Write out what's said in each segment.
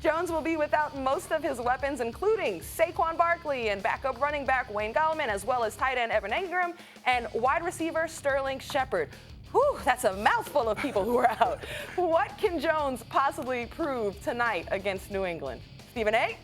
Jones will be without most of his weapons, including Saquon Barkley and backup running back Wayne Gallman, as well as tight end Evan Ingram and wide receiver Sterling Shepard. Whew, that's a mouthful of people who are out. What can Jones possibly prove tonight against New England? Stephen A.?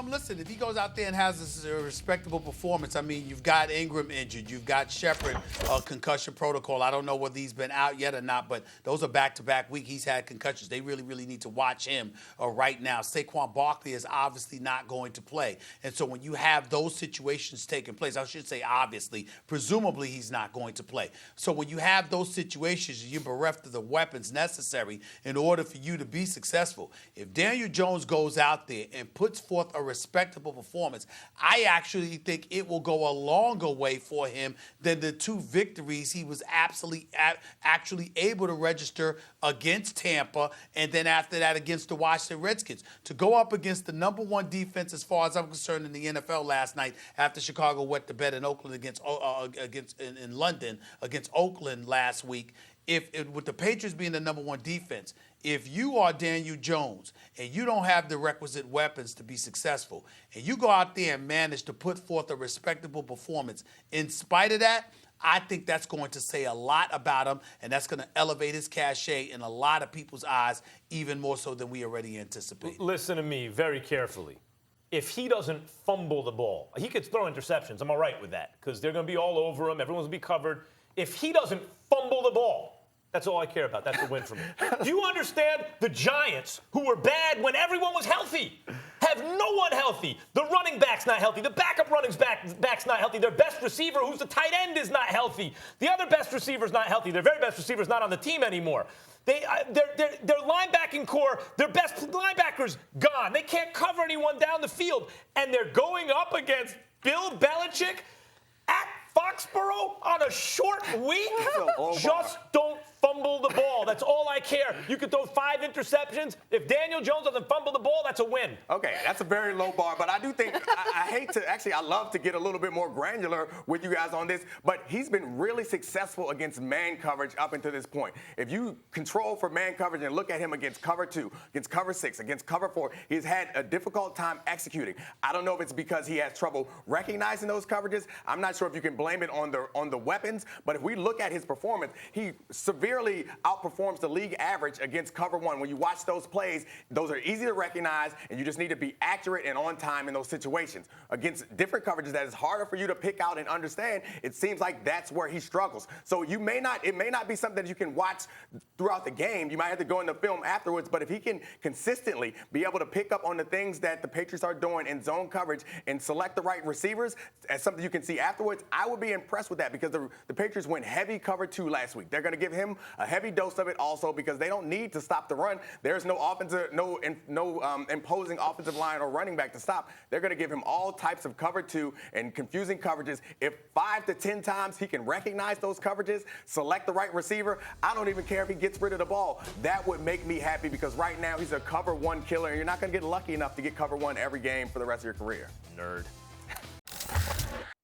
Listen, if he goes out there and has a respectable performance, I mean, you've got Ingram injured. You've got Shepard, concussion protocol. I don't know whether he's been out yet or not, but those are back-to-back weeks. He's had concussions. They really, really need to watch him right now. Saquon Barkley is obviously not going to play. And so when you have those situations taking place, I should say obviously, presumably he's not going to play. So when you have those situations, you're bereft of the weapons necessary in order for you to be successful. If Daniel Jones goes out there and puts forth a respectable performance, I actually think it will go a longer way for him than the two victories he was actually able to register against Tampa and then after that against the Washington Redskins. To go up against the number one defense as far as I'm concerned in the NFL last night after Chicago wet the bed in Oakland in London against Oakland last week, with the Patriots being the number one defense, if you are Daniel Jones and you don't have the requisite weapons to be successful, and you go out there and manage to put forth a respectable performance in spite of that, I think that's going to say a lot about him, and that's going to elevate his cachet in a lot of people's eyes, even more so than we already anticipate. Listen to me very carefully. If he doesn't fumble the ball, he could throw interceptions. I'm all right with that because they're going to be all over him. Everyone's going to be covered. If he doesn't fumble the ball, that's all I care about. That's a win for me. Do you understand the Giants, who were bad when everyone was healthy, have no one healthy? The running back's not healthy. The backup running back's not healthy. Their best receiver, who's the tight end, is not healthy. The other best receiver's not healthy. Their very best receiver's not on the team anymore. Their linebacking core, their best linebackers, gone. They can't cover anyone down the field. And they're going up against Bill Belichick at Foxborough on a short week? Just don't fumble the ball. That's all I care. You could throw 5 interceptions. If Daniel Jones doesn't fumble the ball, that's a win. Okay, that's a very low bar, but I do think, I love to get a little bit more granular with you guys on this, but he's been really successful against man coverage up until this point. If you control for man coverage and look at him against cover 2, against cover 6, against cover 4, he's had a difficult time executing. I don't know if it's because he has trouble recognizing those coverages. I'm not sure if you can blame it on the weapons, but if we look at his performance, he severely outperforms the league average against cover 1. When you watch those plays, those are easy to recognize, and you just need to be accurate and on time in those situations. Against different coverages that is harder for you to pick out and understand, it seems like that's where he struggles. So it may not be something that you can watch throughout the game. You might have to go in the film afterwards, but if he can consistently be able to pick up on the things that the Patriots are doing in zone coverage and select the right receivers as something you can see afterwards, I would be impressed with that because the Patriots went heavy cover 2 last week. They're going to give him a heavy dose of it also because they don't need to stop the run. There's no imposing offensive line or running back to stop. They're going to give him all types of cover 2 and confusing coverages. If 5 to 10 times he can recognize those coverages, select the right receiver, I don't even care if he gets rid of the ball. That would make me happy because right now he's a cover 1 killer, and you're not going to get lucky enough to get cover 1 every game for the rest of your career. Nerd.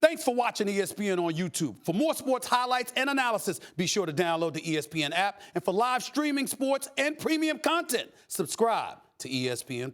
Thanks for watching ESPN on YouTube. For more sports highlights and analysis, be sure to download the ESPN app. And for live streaming sports and premium content, subscribe to ESPN+.